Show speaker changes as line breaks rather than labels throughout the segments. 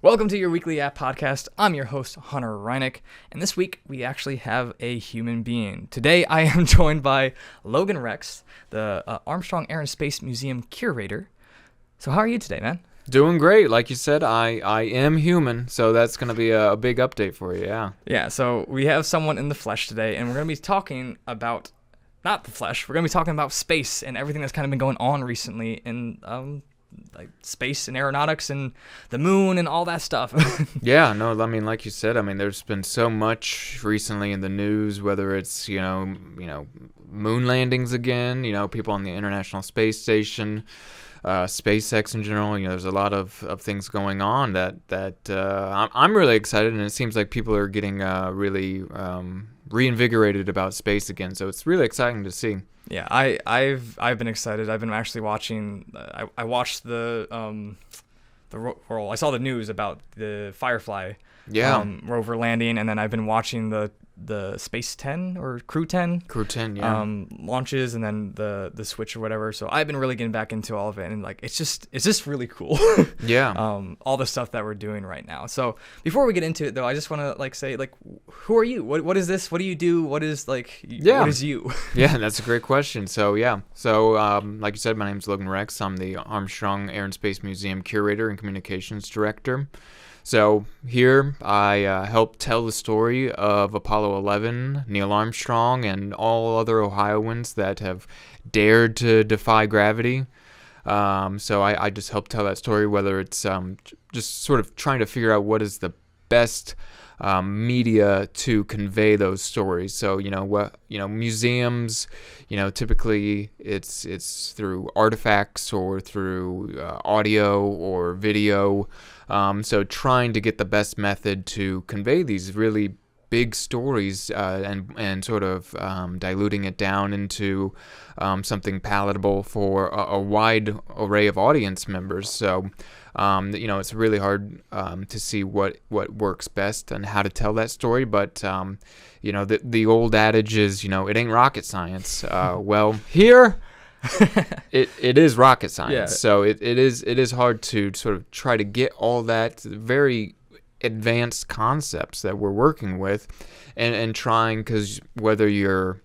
Welcome to your weekly app podcast. I'm your host, Hunter.reineck, and this week we actually have a human being. Today I am joined by Logan Rex, the Armstrong Air Space Museum curator. So how are you today, man?
Doing great. Like you said, I am human, so that's going to be a big update for you, yeah.
Yeah, so we have someone in the flesh today, and we're going to be talking about, not the flesh, we're going to be talking about space and everything that's kind of been going on recently in like space and aeronautics and the moon and all that stuff.
Yeah, no, I mean, like you said, there's been so much recently in the news, whether it's, moon landings again, people on the International Space Station, SpaceX in general. There's a lot of things going on that I'm really excited, and it seems like people are getting really reinvigorated about space again. So it's really exciting to see.
Yeah, I've been excited. I've been actually watching. I watched the roll. I saw the news about the Firefly rover landing, and then I've been watching the Space 10 or Crew 10 launches, and then the Switch or whatever. So I've been really getting back into all of it, and like it's just really cool.
Yeah.
All the stuff that we're doing right now. So before we get into it, though, I just want to say, who are you? What is this? What do you do? What is what is you?
Yeah, that's a great question. So like you said, my name's Logan Rex. I'm the Armstrong Air and Space Museum curator and communications director. So here I help tell the story of Apollo 11, Neil Armstrong, and all other Ohioans that have dared to defy gravity. So I just help tell that story, whether it's just sort of trying to figure out what is the best media to convey those stories. So museums, typically it's through artifacts or through audio or video. So trying to get the best method to convey these really big stories and sort of diluting it down into something palatable for a wide array of audience members. So it's really hard to see what works best and how to tell that story. But the old adage is it ain't rocket science. Well, here it is rocket science. Yeah. So it is hard to sort of try to get all that very advanced concepts that we're working with and trying, because whether you're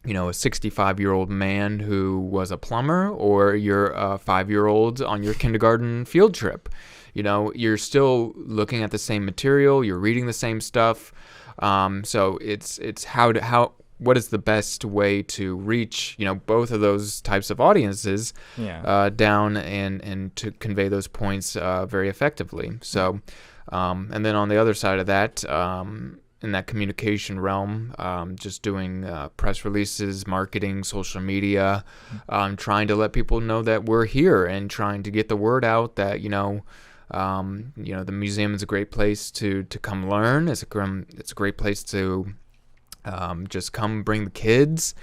a 65-year-old man who was a plumber or you're a 5-year-old on your kindergarten field trip, you're still looking at the same material, you're reading the same stuff. So it's what is the best way to reach both of those types of audiences down and to convey those points very effectively. So and then on the other side of that, in that communication realm, just doing press releases, marketing, social media, trying to let people know that we're here and trying to get the word out that the museum is a great place to come learn. It's a great place to just come bring the kids.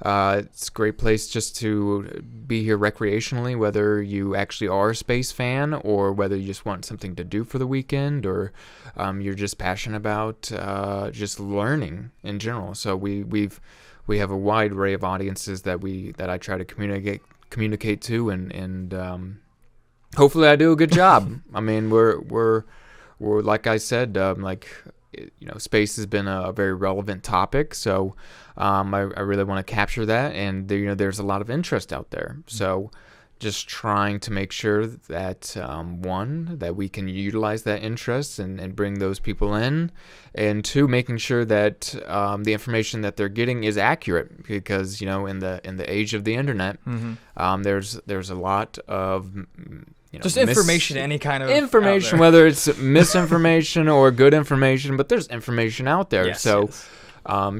It's a great place just to be here recreationally, whether you actually are a space fan or whether you just want something to do for the weekend, or you're just passionate about just learning in general. So we have a wide array of audiences that I try to communicate to, and hopefully I do a good job. I mean, we're like I said, space has been a very relevant topic, so I really want to capture that, and there's a lot of interest out there. So just trying to make sure that one, that we can utilize that interest and bring those people in, and two, making sure that the information that they're getting is accurate, because in the age of the internet, there's a lot of
just information, any kind of
information, whether it's misinformation or good information, but there's information out there.
Yes,
so
yes.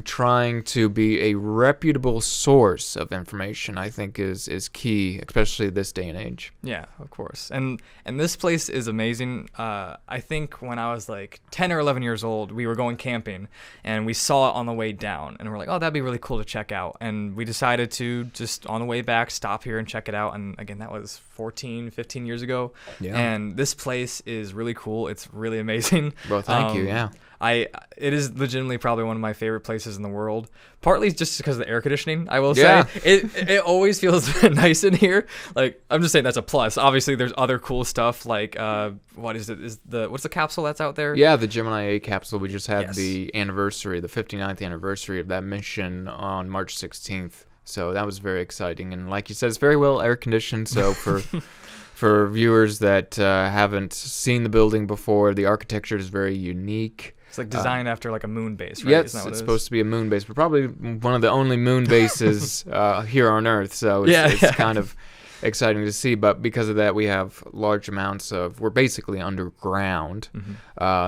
Trying to be a reputable source of information, I think, is key, especially this day and age.
Yeah, of course. And this place is amazing. I think when I was like 10 or 11 years old, we were going camping, and we saw it on the way down, and we're like, oh, that'd be really cool to check out. And we decided to just on the way back stop here and check it out. And again, that was 14, 15 years ago.
Yeah.
And this place is really cool. It's really amazing.
Well, thank you. Yeah.
It is legitimately probably one of my favorite places in the world. Partly just because of the air conditioning, I will
Yeah.
say. It always feels nice in here. Like, I'm just saying that's a plus. Obviously, there's other cool stuff like what's the capsule that's out there?
Yeah, the Gemini 8 capsule. We just had
Yes.
the 59th anniversary of that mission on March 16th. So that was very exciting. And like you said, it's very well air conditioned. So for viewers that haven't seen the building before, the architecture is very unique.
It's like designed after like a moon base, right?
Yes,
Isn't that what
it's
it is?
supposed to be a moon base, but probably one of the only moon bases here on Earth. So it's kind of exciting to see. But because of that, we have large amounts we're basically underground.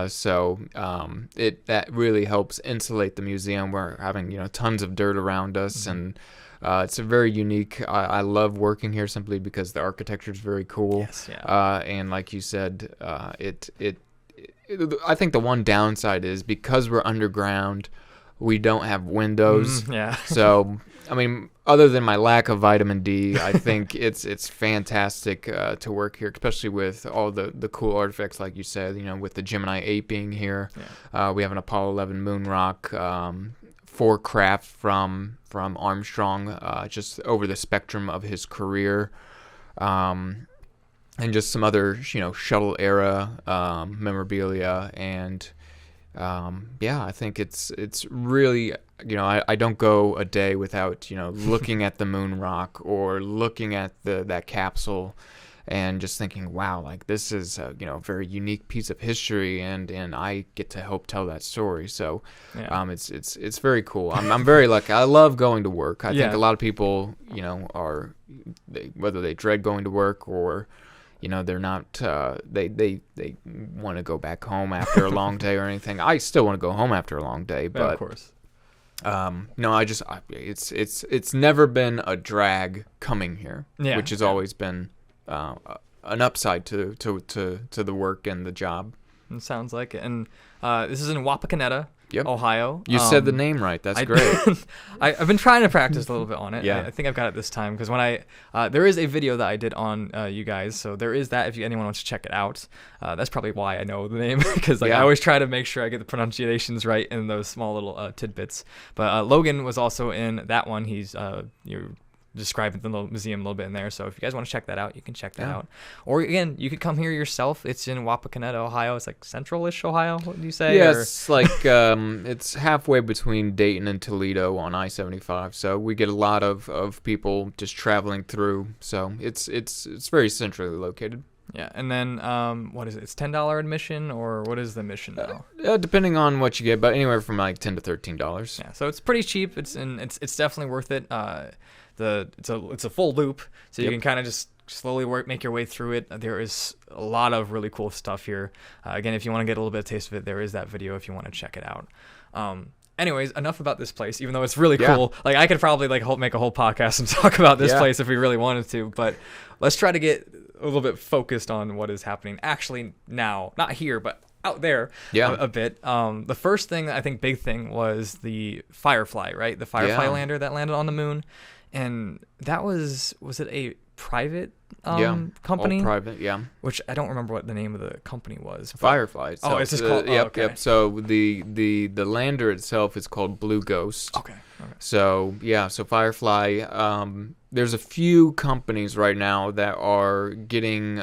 So that really helps insulate the museum. We're having tons of dirt around us, and it's a very unique. I love working here simply because the architecture is very cool.
Yes, yeah.
And like you said, I think the one downside is because we're underground, we don't have windows.
Yeah.
So, I mean, other than my lack of vitamin D, I think it's fantastic to work here, especially with all the cool artifacts, like you said, with the Gemini 8 being here.
Yeah.
We have an Apollo 11 moon rock, 4 craft from Armstrong, just over the spectrum of his career. And just some other, shuttle era memorabilia, and I think it's really, I don't go a day without looking at the moon rock or looking at that capsule, and just thinking, wow, like this is a very unique piece of history, and I get to help tell that story. So it's very cool. I'm very lucky. I love going to work. I think a lot of people whether they dread going to work or they're not, they want to go back home after a long day or anything. I still want to go home after a long day, but
of course.
No, it's never been a drag coming here, which has always been an upside to the work and the job.
It sounds like it. And this is in Wapakoneta, Ohio.
You said the name right. That's great.
I've been trying to practice a little bit on it.
Yeah.
I think I've got it this time because when there is a video that I did on you guys, so there is that if anyone wants to check it out. That's probably why I know the name because I always try to make sure I get the pronunciations right in those small little tidbits. But Logan was also in that one. He's you're describing the little museum a little bit in there. So if you guys want to check that out, you can check that out. Or again, you could come here yourself. It's in Wapakoneta, Ohio. It's like central-ish Ohio. What do you say?
Yeah, it's like it's halfway between Dayton and Toledo on I-75. So we get a lot of people just traveling through. So it's very centrally located.
Yeah, and then what is it? It's $10 admission, or what is the admission now?
Depending on what you get, but anywhere from like $10 to $13.
Yeah, so it's pretty cheap. It's definitely worth it. It's a full loop, so you can kind of just slowly make your way through it. There is a lot of really cool stuff here. Again, if you want to get a little bit of taste of it, there is that video if you want to check it out. Anyways, enough about this place, even though it's really cool. Like I could probably make a whole podcast and talk about this place if we really wanted to, but let's try to get a little bit focused on what is happening actually now, not here, but out there a bit. The first thing, I think big thing, was the Firefly, right? The Firefly lander that landed on the moon. And that was it a private company?
All private,
Which I don't remember what the name of the company was.
Firefly.
So, it's just called.
Yep. So the lander itself is called Blue Ghost.
Okay.
So so Firefly. There's a few companies right now that are getting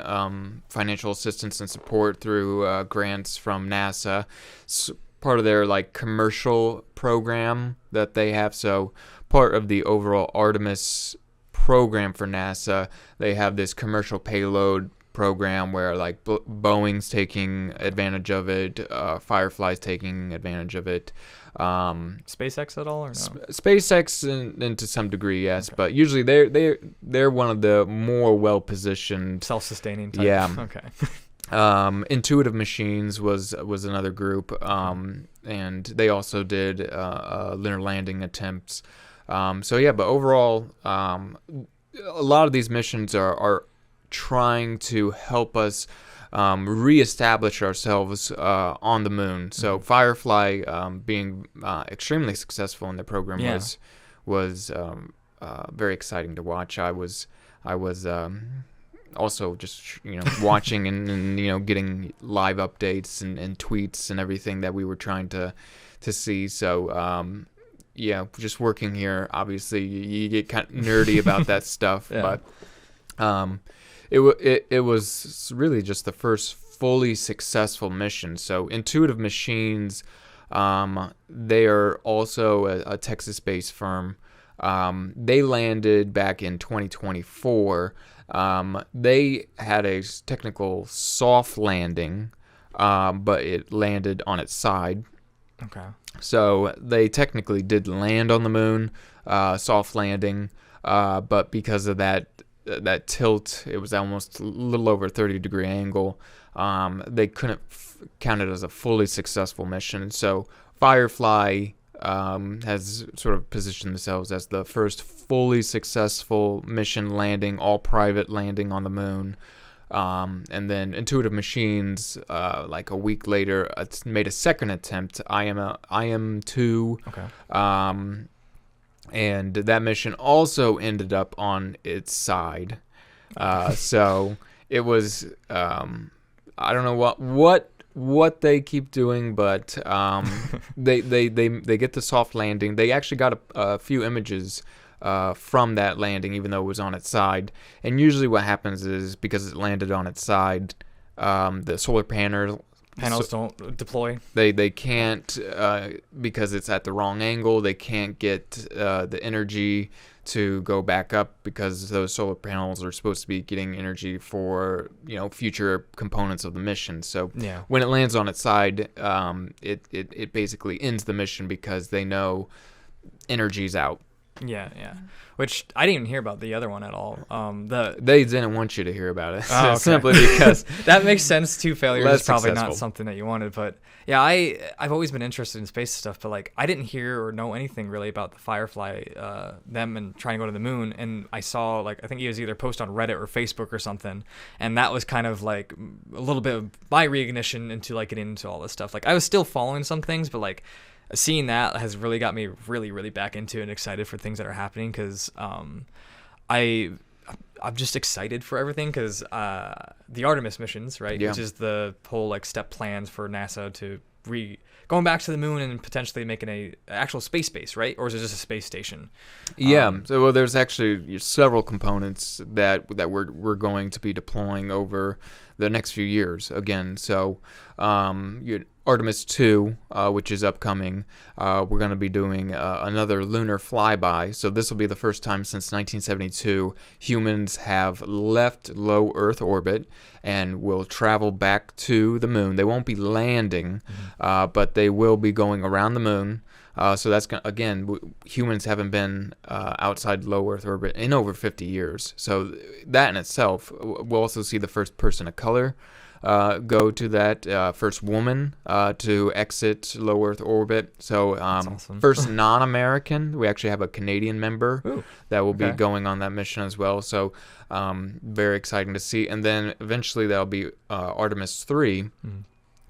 financial assistance and support through grants from NASA. It's part of their commercial program that they have. So part of the overall Artemis program for NASA, they have this commercial payload program where Boeing's taking advantage of it, Firefly's taking advantage of it.
SpaceX at all or no?
SpaceX and to some degree, yes, but usually they're one of the more well positioned,
self-sustaining type.
Yeah.
Okay.
Intuitive Machines was another group, and they also did lunar landing attempts. But overall, a lot of these missions are trying to help us reestablish ourselves on the moon. So Firefly, being extremely successful in the program, was very exciting to watch. I was also just watching and getting live updates and tweets and everything that we were trying to see. So just working here, obviously you get kind of nerdy about that stuff. Yeah. But it was really just the first fully successful mission. So Intuitive Machines, they are also a Texas-based firm. They landed back in 2024. They had a technical soft landing, but it landed on its side.
Okay.
So they technically did land on the moon, soft landing, but because of that tilt, it was almost a little over a 30-degree angle. They couldn't count it as a fully successful mission. So Firefly has sort of positioned themselves as the first fully successful mission landing, all private landing on the moon. And then Intuitive Machines, like a week later, made a second attempt, IM-2.
Okay.
And that mission also ended up on its side. So it was, I don't know what they keep doing, but they get the soft landing. They actually got a few images from that landing, even though it was on its side. And usually what happens is, because it landed on its side, the solar panels
don't deploy.
They can't, because it's at the wrong angle. They can't get the energy to go back up, because those solar panels are supposed to be getting energy for future components of the mission. So when it lands on its side, it basically ends the mission, because they know energy's out.
Yeah. Which I didn't even hear about the other one at all.
They didn't want you to hear about it,
okay.
Simply because
that makes sense. Two failures is probably
successful.
Not something that you wanted, but yeah, I've always been interested in space stuff, but like I didn't hear or know anything really about the Firefly, them and trying to go to the moon. And I saw, like, I think he was either post on Reddit or Facebook or something, and that was kind of like a little bit of my reignition into like getting into all this stuff. Like I was still following some things, but like seeing that has really got me really back into it and excited for things that are happening, because I'm just excited for everything, because the Artemis missions, right, which is the whole like step plans for NASA to going back to the moon and potentially making a actual space base, right? Or is it just a space station?
So there's actually several components that we're going to be deploying over the next few years again. So Artemis 2, which is upcoming, we're going to be doing another lunar flyby. So this will be the first time since 1972 humans have left low Earth orbit and will travel back to the moon. They won't be landing, but they will be going around the moon. So that's, again, humans haven't been outside low Earth orbit in over 50 years. So that in itself, we'll also see the first person of color go to that, first woman to exit low Earth orbit. So awesome. First non-American. We actually have a Canadian member that will be going on that mission as well. So very exciting to see. And then eventually that'll be Artemis 3.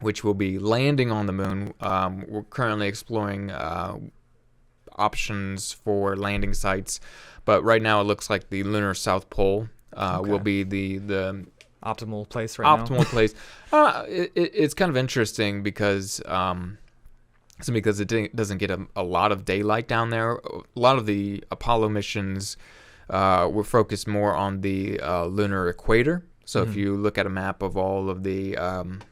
Which will be landing on the moon. We're currently exploring options for landing sites, but right now it looks like the lunar South Pole will be the
optimal place right now.
Optimal place. It's kind of interesting because it doesn't get a lot of daylight down there. A lot of the Apollo missions were focused more on the lunar equator. So if you look at a map of all of the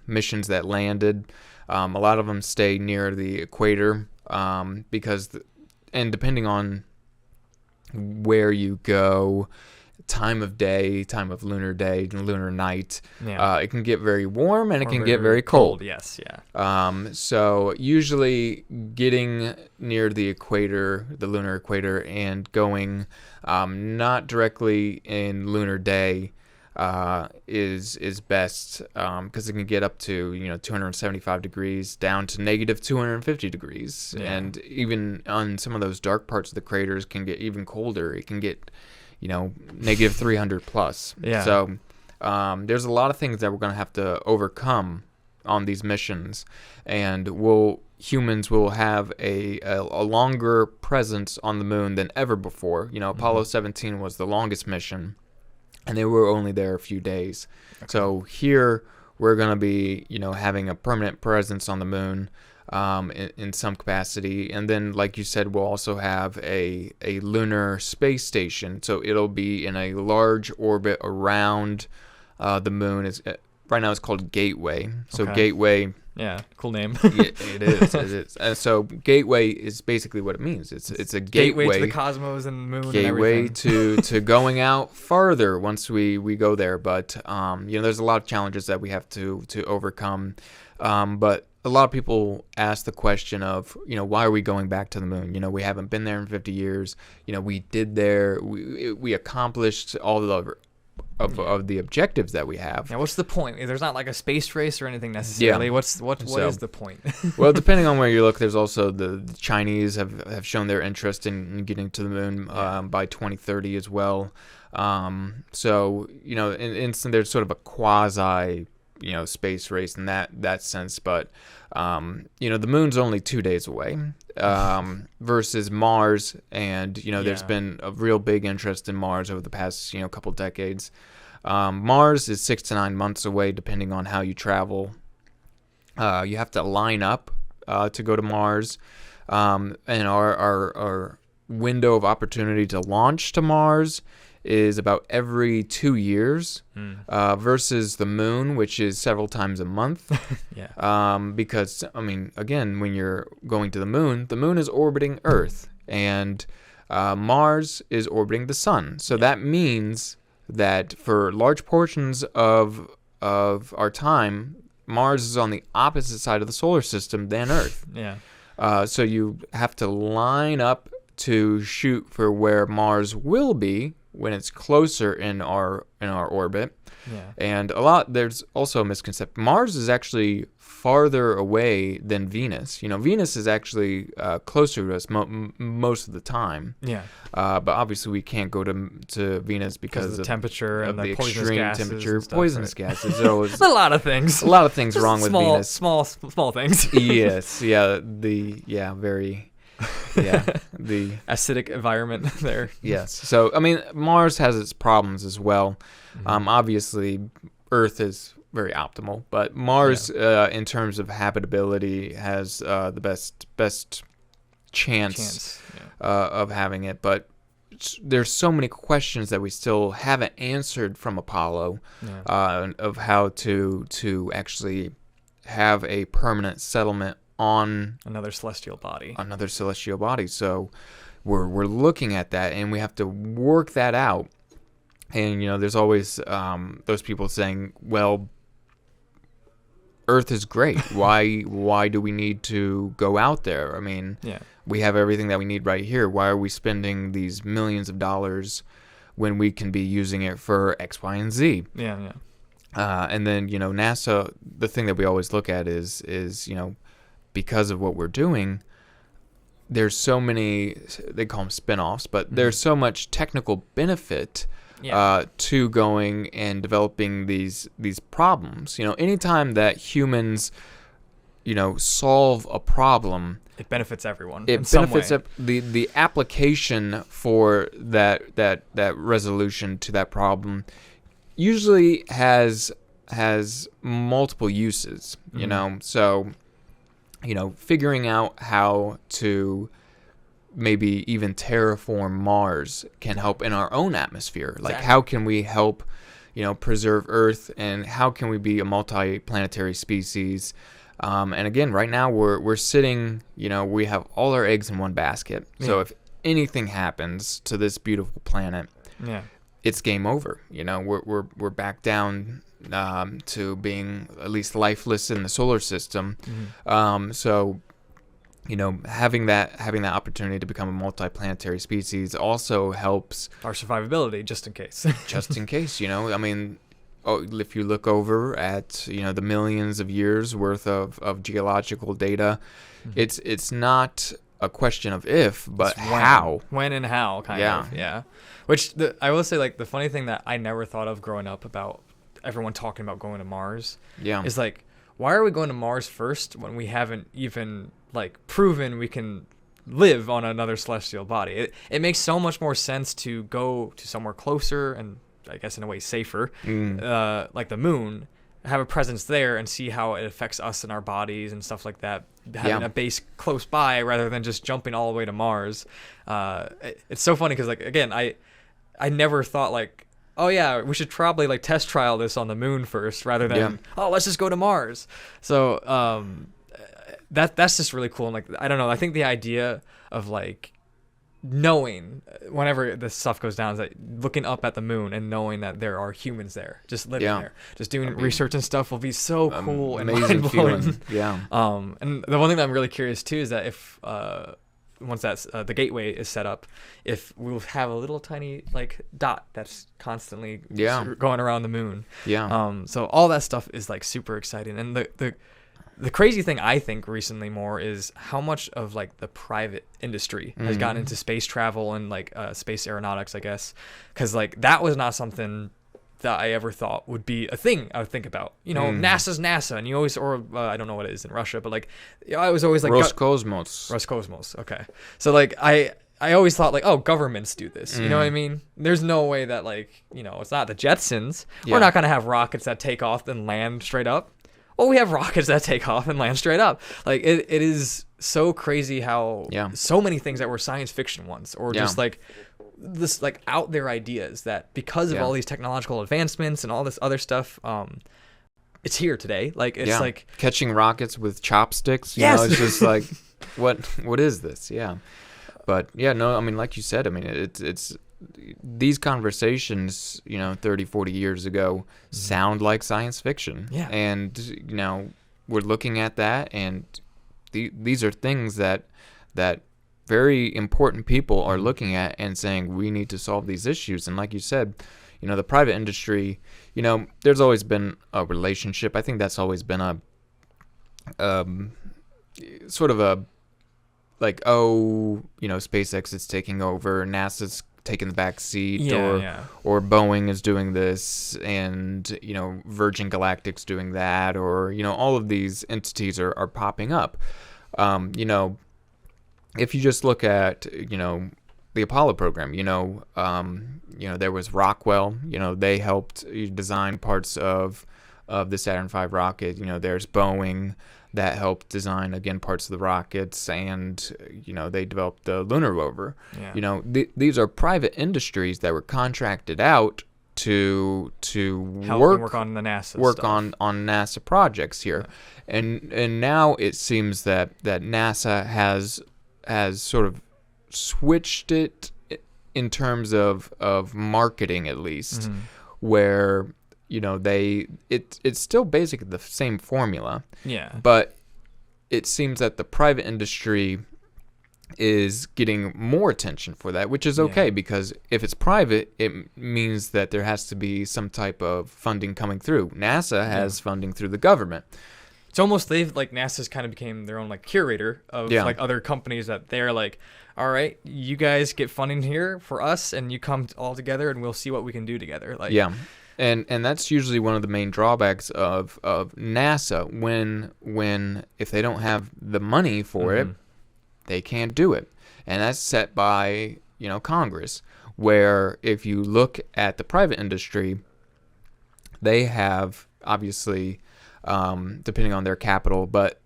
missions that landed, a lot of them stay near the equator because, and depending on where you go, time of day, time of lunar day, lunar night, it can get very warm and it can get very cold.
Yes, yeah.
So usually getting near the equator, the lunar equator, and going not directly in lunar day, is best because it can get up to 275 degrees down to negative 250 degrees, and even on some of those dark parts of the craters can get even colder. It can get negative 300 plus. So there's a lot of things that we're going to have to overcome on these missions, and humans will have a longer presence on the moon than ever before. Apollo 17 was the longest mission. and they were only there a few days. Okay. So here we're going to be, having a permanent presence on the moon in some capacity. And then, like you said, we'll also have a lunar space station. So it'll be in a large orbit around the moon. Right now it's called Gateway. So Gateway...
Yeah, cool name.
Yeah, it is. It is. And so Gateway is basically what it means. It's a gateway
to the cosmos and the moon.
Gateway
and everything.
to going out farther once we go there. But there's a lot of challenges that we have to overcome. But a lot of people ask the question of, why are we going back to the moon? We haven't been there in 50 years. We did there. We accomplished all of the objectives that we have.
Yeah, what's the point? There's not like a space race or anything necessarily.
Yeah.
What is the point?
Well, depending on where you look, there's also the Chinese have shown their interest in getting to the moon by 2030 as well. So there's sort of a quasi space race in that sense, but the moon's only 2 days away versus Mars, and there's been a real big interest in Mars over the past couple decades. Mars is 6 to 9 months away depending on how you travel. You have to line up to go to Mars, and our window of opportunity to launch to Mars is about every 2 years versus the moon, which is several times a month. Because, again, when you're going to the moon is orbiting Earth, and Mars is orbiting the sun. So that means that for large portions of our time, Mars is on the opposite side of the solar system than Earth. So you have to line up to shoot for where Mars will be when it's closer in our orbit. And there's also a misconception. Mars is actually farther away than Venus. Venus is actually closer to us most of the time. But obviously we can't go to Venus because
of the temperature and the
extreme temperature, poisonous gases. So
a lot of things.
A lot of things wrong with Venus.
Small things.
Yes. Yeah. Very. The
acidic environment there.
Yes. So Mars has its problems as well. Obviously, Earth is very optimal, but Mars, in terms of habitability, has the best chance of having it. But there's so many questions that we still haven't answered from Apollo of how to actually have a permanent settlement on
another celestial body.
So we're looking at that, and we have to work that out. And there's always those people saying, well, Earth is great. Why do we need to go out there? We have everything that we need right here. Why are we spending these millions of dollars when we can be using it for X, Y, and Z? And then NASA, the thing that we always look at is because of what we're doing, there's so many, they call them spin-offs, but there's so much technical benefit to going and developing these problems. Anytime that humans, solve a problem,
it benefits everyone.
It benefits the application for that resolution to that problem usually has multiple uses. So figuring out how to maybe even terraform Mars can help in our own atmosphere. Like, how can we help, preserve Earth, and how can we be a multi-planetary species? And again, right now we're sitting, we have all our eggs in one basket. So if anything happens to this beautiful planet, it's game over. We're back down to being at least lifeless in the solar system. So having that opportunity to become a multi-planetary species also helps
our survivability, just in case.
If you look over at the millions of years worth of geological data, it's not a question of if, but how.
When and how, kind of. Yeah. Which I will say, like, the funny thing that I never thought of growing up about everyone talking about going to Mars is like, why are we going to Mars first when we haven't even proven we can live on another celestial body? It makes so much more sense to go to somewhere closer and I guess in a way safer, like the moon, have a presence there and see how it affects us and our bodies and stuff like that. Having a base close by rather than just jumping all the way to Mars. It's so funny because, like, again, I never thought like, oh yeah, we should probably like test trial this on the moon first rather than let's just go to Mars. So that's just really cool. And like, I don't know, I think the idea of like knowing whenever this stuff goes down is that looking up at the moon and knowing that there are humans there just living there, just doing research and stuff will be so cool and mind-blowing. And the one thing that I'm really curious too is that if once that's the gateway is set up, if we'll have a little tiny like dot that's constantly going around the moon. So all that stuff is like super exciting. And the crazy thing I think recently more is how much of like the private industry has gotten into space travel and like space aeronautics, I guess, because like that was not something that I ever thought would be a thing I would think about. You know, NASA's NASA, and you always, or I don't know what it is in Russia, but like I was always like Roscosmos. Okay, so like I always thought like, oh, governments do this. You know what I mean? There's no way that like, you know, it's not the Jetsons. We're not gonna have rockets that take off and land straight up. Well, we have rockets that take off and land straight up. Like it is so crazy how so many things that were science fiction once, or just like this like out there ideas that because of all these technological advancements and all this other stuff, it's here today. Like it's like
catching rockets with chopsticks. You know, it's just like what is this? Yeah, but no, I mean, like you said, I mean, it's these conversations, you know, 30, 40 years ago sound like science fiction. And, you know, we're looking at that, and these are things that very important people are looking at and saying, we need to solve these issues. And like you said, you know, the private industry, you know, there's always been a relationship. I think that's always been a sort of a, like, oh, you know, SpaceX is taking over, NASA's taking the back seat, or Boeing is doing this, and, you know, Virgin Galactic's doing that, or, you know, all of these entities are popping up. You know, if you just look at, you know, the Apollo program, you know, there was Rockwell, you know, they helped design parts of the Saturn V rocket. You know, there's Boeing that helped design, again, parts of the rockets, and, you know, they developed the lunar rover. You know, these are private industries that were contracted out to work on the NASA on NASA projects here. And now it seems that NASA has sort of switched it in terms of marketing, at least, where, you know, it's still basically the same formula. But it seems that the private industry is getting more attention for that, which is okay, because if it's private, it means that there has to be some type of funding coming through. NASA has funding through the government.
It's almost NASA's kind of became their own like curator of like other companies, that they're like, all right, you guys get funding here for us, and you come all together, and we'll see what we can do together. Like
And that's usually one of the main drawbacks of NASA, when if they don't have the money for it, they can't do it. And that's set by, you know, Congress, where if you look at the private industry, they have, obviously, depending on their capital, but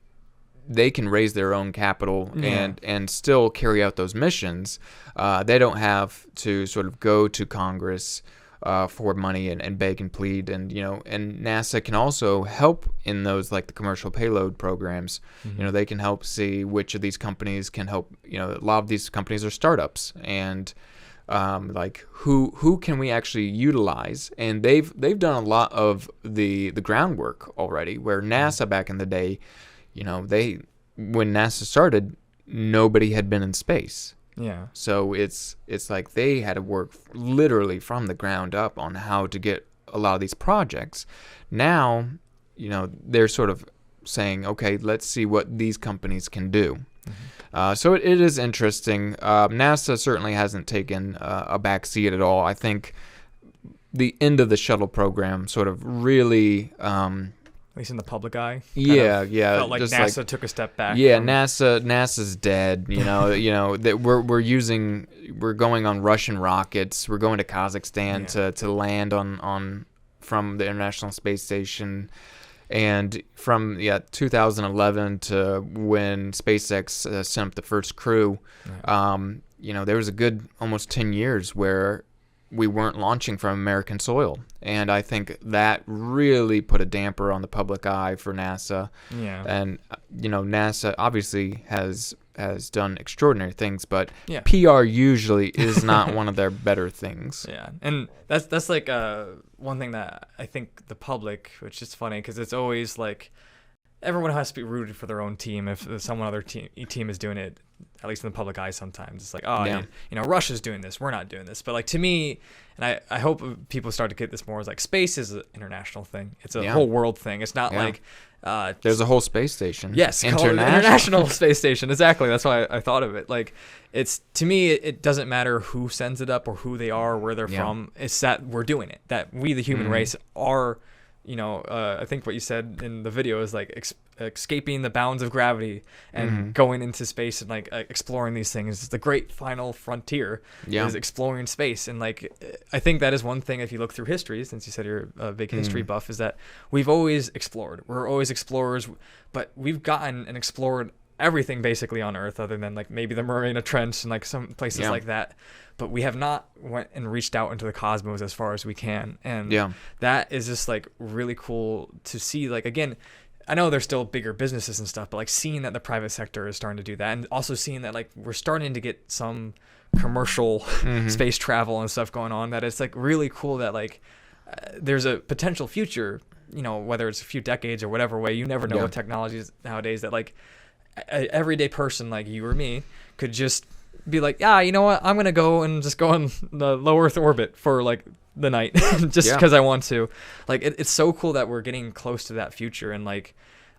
they can raise their own capital and still carry out those missions. They don't have to sort of go to Congress for money and beg and plead, and, you know, and NASA can also help in those, like the commercial payload programs. You know, they can help see which of these companies can help. You know, a lot of these companies are startups, and like who can we actually utilize? And they've done a lot of the groundwork already. Where NASA back in the day, you know, when NASA started, nobody had been in space. So it's like they had to work literally from the ground up on how to get a lot of these projects. Now, you know, they're sort of saying, okay, let's see what these companies can do. So it is interesting. NASA certainly hasn't taken a back seat at all. I think the end of the shuttle program sort of really
at least in the public eye.
Yeah.
Felt like
just
NASA took a step back.
Yeah, NASA's dead. That we're going on Russian rockets. We're going to Kazakhstan to land on from the International Space Station. And from 2011 to when SpaceX sent up the first crew, there was a good almost 10 years where we weren't launching from American soil. And I think that really put a damper on the public eye for NASA.
Yeah.
And, NASA obviously has done extraordinary things, but
Yeah.
PR usually is not one of their better things.
Yeah, and that's like one thing that I think the public, which is funny because it's always like everyone has to be rooted for their own team. If some other team is doing it, at least in the public eye, sometimes it's like, Russia's doing this, we're not doing this. But like to me, and I hope people start to get this more, is like space is an international thing. It's a whole world thing. It's not like
there's a whole space station.
Yes, international space station. Exactly. That's why I thought of it. Like it's, to me, it doesn't matter who sends it up or who they are, or where they're from. It's that we're doing it. That we, the human race, are. I think what you said in the video is like escaping the bounds of gravity and going into space and like exploring these things. It's the great final frontier is exploring space. And like, I think that is one thing, if you look through history, since you said you're a big history buff, is that we've always explored. We're always explorers, but we've gotten and explored everything basically on Earth, other than like maybe the Mariana Trench and like some places like that. But we have not went and reached out into the cosmos as far as we can. And that is just like really cool to see. Like, again, I know there's still bigger businesses and stuff, but like seeing that the private sector is starting to do that, and also seeing that like we're starting to get some commercial space travel and stuff going on, that it's like really cool that like there's a potential future, whether it's a few decades or whatever way, you never know with technologies nowadays, that like an everyday person like you or me could just be like, you know what, I'm gonna go and just go on the low Earth orbit for like the night just because I want to. Like it's so cool that we're getting close to that future, and like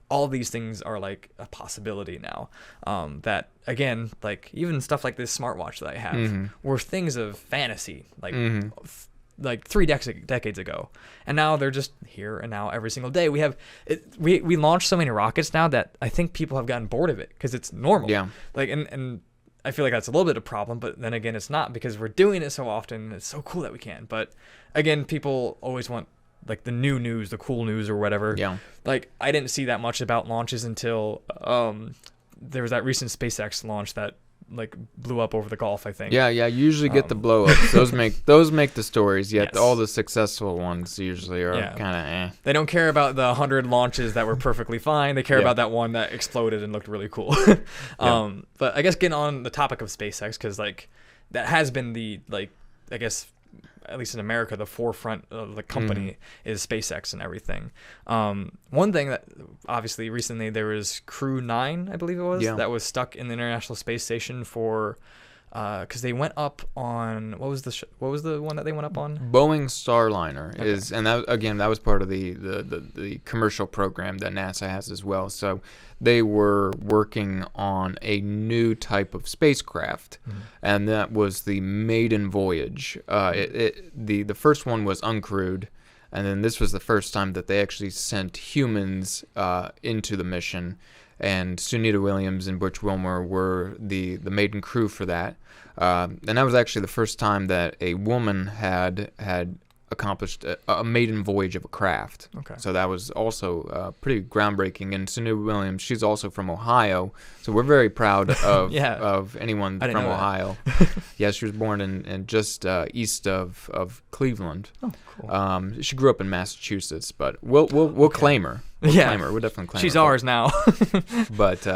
all these things are like a possibility now. That again, like even stuff like this smartwatch that I have were things of fantasy like 3 decades ago, and now they're just here and now every single day. We have we launch so many rockets now that I think people have gotten bored of it because it's normal. Like and I feel like that's a little bit of a problem, but then again, it's not, because we're doing it so often. It's so cool that we can. But again, people always want like the new news, the cool news or whatever. Like I didn't see that much about launches until there was that recent SpaceX launch that like blew up over the Gulf, I think.
You usually get the blow ups. those make the stories, yet all the successful ones usually are kind of
They don't care about the 100 launches that were perfectly fine. They care about that one that exploded and looked really cool. But I guess getting on the topic of SpaceX, because like that has been the, like, I guess at least in America, the forefront of the company is SpaceX and everything. One thing that obviously recently there was Crew 9, I believe it was, that was stuck in the International Space Station for because they went up on what was the one that they went up on?
Boeing Starliner is, and that was part of the commercial program that NASA has as well. So they were working on a new type of spacecraft, and that was the maiden voyage. The first one was uncrewed, and then this was the first time that they actually sent humans into the mission. And Sunita Williams and Butch Wilmore were the maiden crew for that. And that was actually the first time that a woman had accomplished a maiden voyage of a craft. So that was also pretty groundbreaking. And Sunita Williams, she's also from Ohio, so we're very proud of anyone from Ohio. She was born in just east of Cleveland. Oh, cool. She grew up in Massachusetts, but we'll claim her. We'll definitely claim her.
She's ours now.
But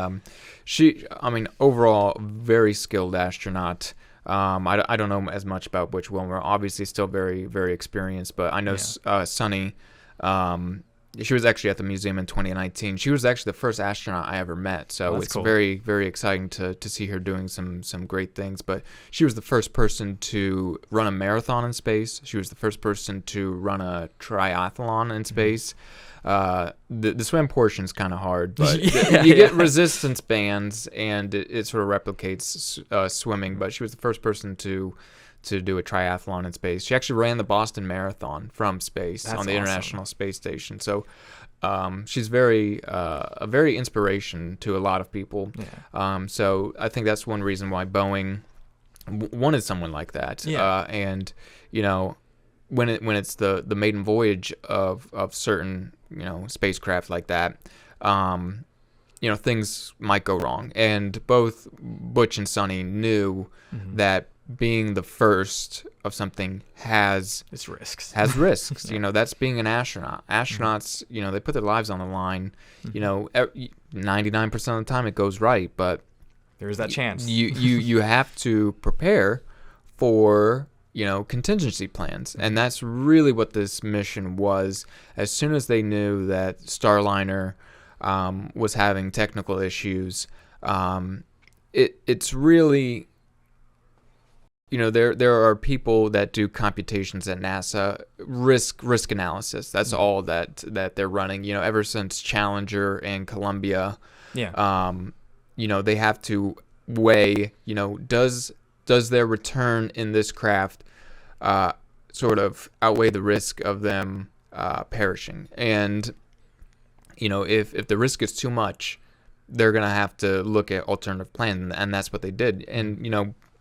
overall, very skilled astronaut. I don't know as much about Butch Wilmore. Obviously, still very, very experienced. But I know Sunny. She was actually at the museum in 2019. She was actually the first astronaut I ever met. So it's cool. Very, very exciting to see her doing some great things. But she was the first person to run a marathon in space. She was the first person to run a triathlon in space. The swim portion is kind of hard, but you get resistance bands, and it sort of replicates swimming. But she was the first person to do a triathlon in space. She actually ran the Boston Marathon from space on the International Space Station. So she's a very inspiration to a lot of people.
Yeah.
So I think that's one reason why Boeing wanted someone like that.
Yeah.
And when it's the maiden voyage of certain spacecraft like that, things might go wrong. And both Butch and Sonny knew that being the first of something has
risks.
That's being an astronaut. Astronauts, they put their lives on the line. 99% of the time it goes right, but
there's that chance.
You have to prepare for contingency plans, and that's really what this mission was. As soon as they knew that Starliner was having technical issues, it's really there are people that do computations at NASA, risk analysis. That's all that they're running. Ever since Challenger and Columbia, they have to weigh. Does their return in this craft sort of outweigh the risk of them perishing? And if the risk is too much, they're gonna have to look at alternative plans, and that's what they did. And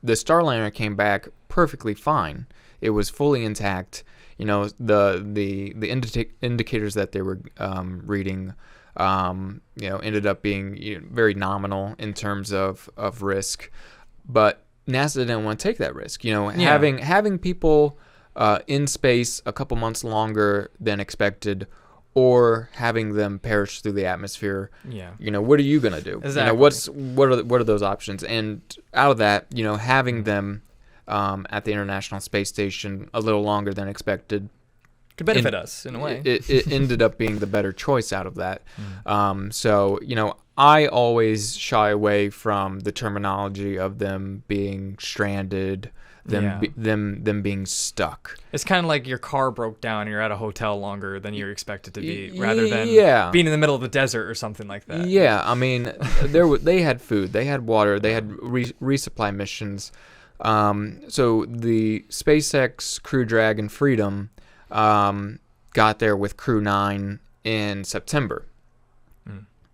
the Starliner came back perfectly fine. It was fully intact. The indicators that they were reading, ended up being very nominal in terms of risk. But NASA didn't want to take that risk. Having people in space a couple months longer than expected, or having them perish through the atmosphere.
Yeah.
What are you gonna do?
Exactly.
What are those options? And out of that, having them at the International Space Station a little longer than expected
could benefit us in a way.
It ended up being the better choice out of that. So I always shy away from the terminology of them being stranded, them being stuck.
It's kind of like your car broke down and you're at a hotel longer than you're expected to be, rather than being in the middle of the desert or something like that.
Yeah, I mean, they had food, they had water, they had resupply missions. So the SpaceX Crew Dragon Freedom got there with Crew 9 in September.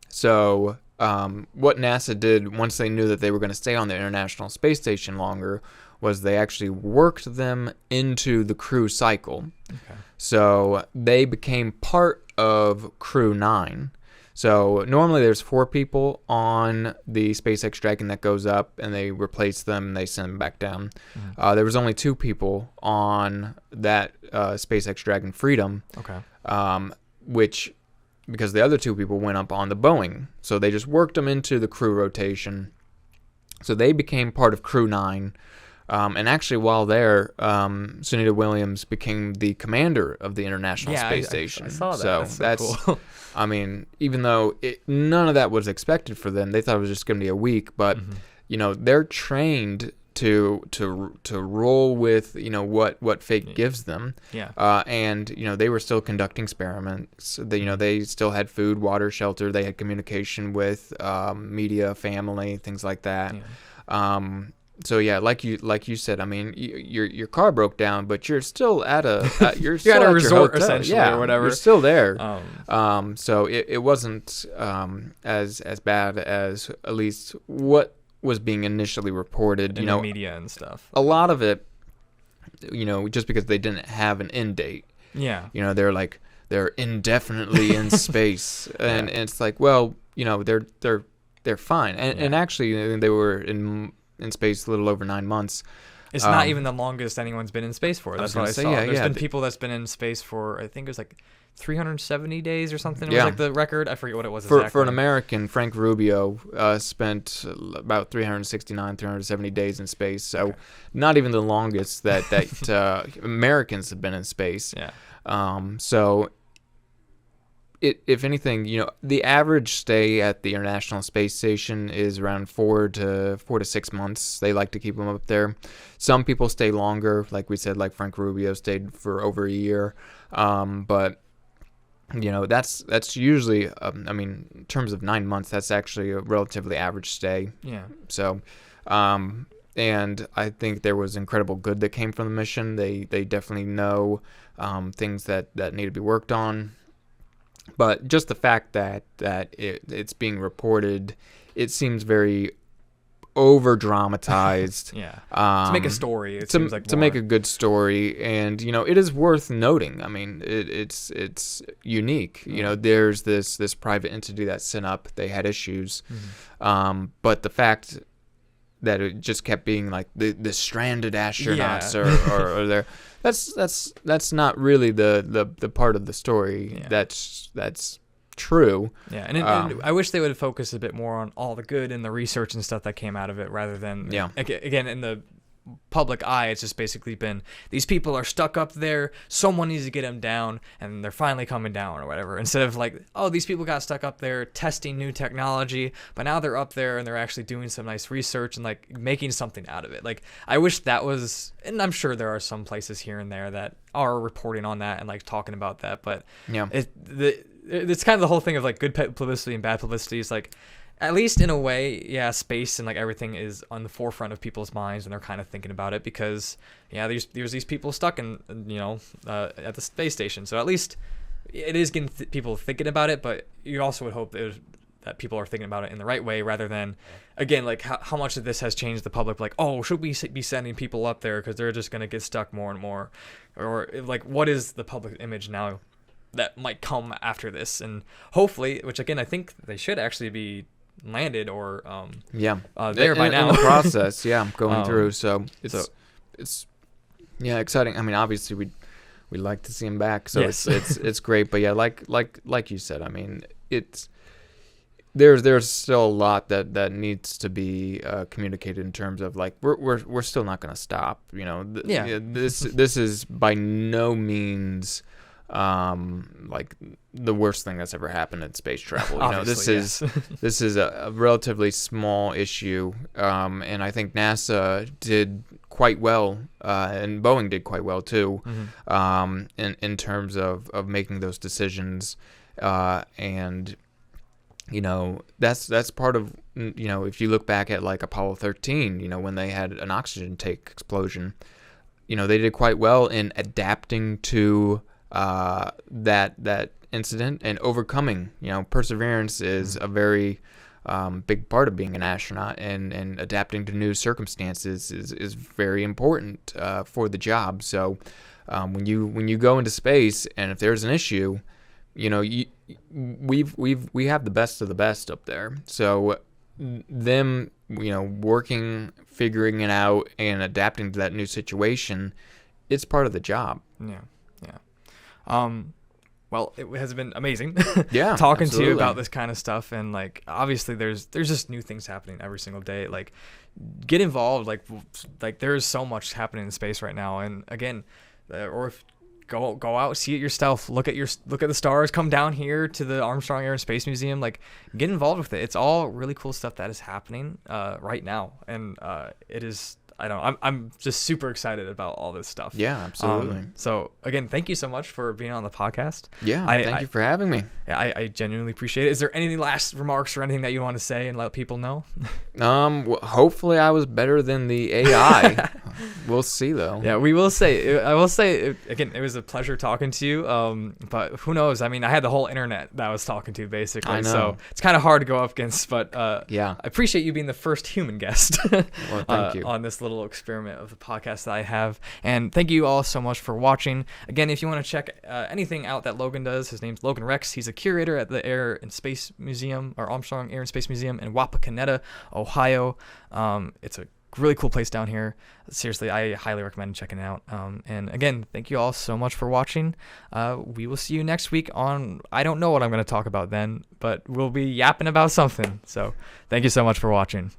So what NASA did once they knew that they were going to stay on the International Space Station longer was they actually worked them into the crew cycle.
Okay.
So they became part of Crew 9. So normally there's 4 people on the SpaceX Dragon that goes up, and they replace them and they send them back down. There was only 2 people on that SpaceX Dragon Freedom.
Okay.
Which, because the other 2 people went up on the Boeing, so they just worked them into the crew rotation. So they became part of Crew 9. And actually, while there, Sunita Williams became the commander of the International Space Station.
I saw that.
So
that's cool.
I mean, even though none of that was expected for them, they thought it was just going to be a week. But they're trained to roll with what fate gives them.
Yeah.
And they were still conducting experiments. They still had food, water, shelter. They had communication with media, family, things like that.
Yeah.
So yeah, like you said, I mean, your car broke down, but you're still at a you're
at a
at
resort essentially, or whatever.
You're still there.
So
it wasn't as bad as at least what was being initially reported.
in the media and stuff.
A lot of it, just because they didn't have an end date.
Yeah.
They're indefinitely in space, and it's like, well, they're fine, and actually they were in space a little over 9 months.
It's not even the longest anyone's been in space for. That's what I saw. There's been people that's been in space for, I think it was like 370 days or something. It was like the record. I forget what it was exactly.
For an American, Frank Rubio spent about 370 days in space. So not even the longest that Americans have been in space.
Yeah.
So if anything, the average stay at the International Space Station is around 4 to 6 months. They like to keep them up there. Some people stay longer, like we said, like Frank Rubio stayed for over a year. But that's usually, in terms of 9 months, that's actually a relatively average stay.
Yeah.
So, and I think there was incredible good that came from the mission. They definitely know things that need to be worked on. But just the fact that it's being reported, it seems very over dramatized.
Yeah. To make a story, it seems like
to make a good story, and it is worth noting. I mean, it's unique. There's this private entity that sent up. They had issues, but the fact that it just kept being like the stranded astronauts or there, that's not really the part of the story that's true.
Yeah, and I wish they would focus a bit more on all the good and the research and stuff that came out of it, rather than again, in the public eye, it's just basically been, these people are stuck up there, someone needs to get them down, and they're finally coming down or whatever, instead of like, oh, these people got stuck up there testing new technology, but now they're up there and they're actually doing some nice research and like making something out of it. Like, I wish that was, and I'm sure there are some places here and there that are reporting on that and like talking about that, but it's kind of the whole thing of like good publicity and bad publicity. Is like, at least in a way, space and like everything is on the forefront of people's minds, and they're kind of thinking about it because there's these people stuck in at the space station. So at least it is getting people thinking about it, but you also would hope that people are thinking about it in the right way, rather than, again, like how much of this has changed the public. Like, oh, should we be sending people up there because they're just gonna get stuck more and more, or like what is the public image now that might come after this? And hopefully, which again I think they should actually be landed or there by now
in the process, going through. So it's exciting. I mean, obviously we'd like to see him back, so yes. it's great. But like you said, I mean, there's still a lot that needs to be communicated in terms of like we're still not going to stop. This is by no means like the worst thing that's ever happened in space travel. This is a relatively small issue, and I think NASA did quite well, and Boeing did quite well too, in terms of making those decisions, and that's part of, if you look back at like Apollo 13, when they had an oxygen tank explosion, they did quite well in adapting to that incident and overcoming. Perseverance is a very big part of being an astronaut, and adapting to new circumstances is very important for the job. So when you go into space, and if there's an issue, we have the best of the best up there. So them working, figuring it out, and adapting to that new situation, it's part of the job.
Well, it has been amazing
talking
to you about this kind of stuff, and like obviously there's just new things happening every single day. Like, get involved, like there's so much happening in space right now, and again, or if go out, see it yourself, look at the stars, come down here to the Armstrong Air Space Museum, like get involved with it. It's all really cool stuff that is happening right now, and it is, I'm just super excited about all this stuff.
Yeah, absolutely.
So again, thank you so much for being on the podcast.
Yeah, thank you for having me.
I genuinely appreciate it. Is there any last remarks or anything that you want to say and let people know?
Well, hopefully I was better than the AI. We'll see though.
Yeah, we will say. I will say again, it was a pleasure talking to you. But who knows? I mean, I had the whole internet that I was talking to basically.
I know.
So it's kind of hard to go up against. But I appreciate you being the first human guest.
Well, thank you.
On this little experiment of the podcast that I have. And thank you all so much for watching. Again, if you want to check anything out that Logan does, his name's Logan Rex. He's a curator at the Air and Space Museum, or Armstrong Air and Space Museum in Wapakoneta, Ohio. It's a really cool place down here. Seriously, I highly recommend checking it out. And again, thank you all so much for watching. We will see you next week on, I don't know what I'm going to talk about then, but we'll be yapping about something. So thank you so much for watching.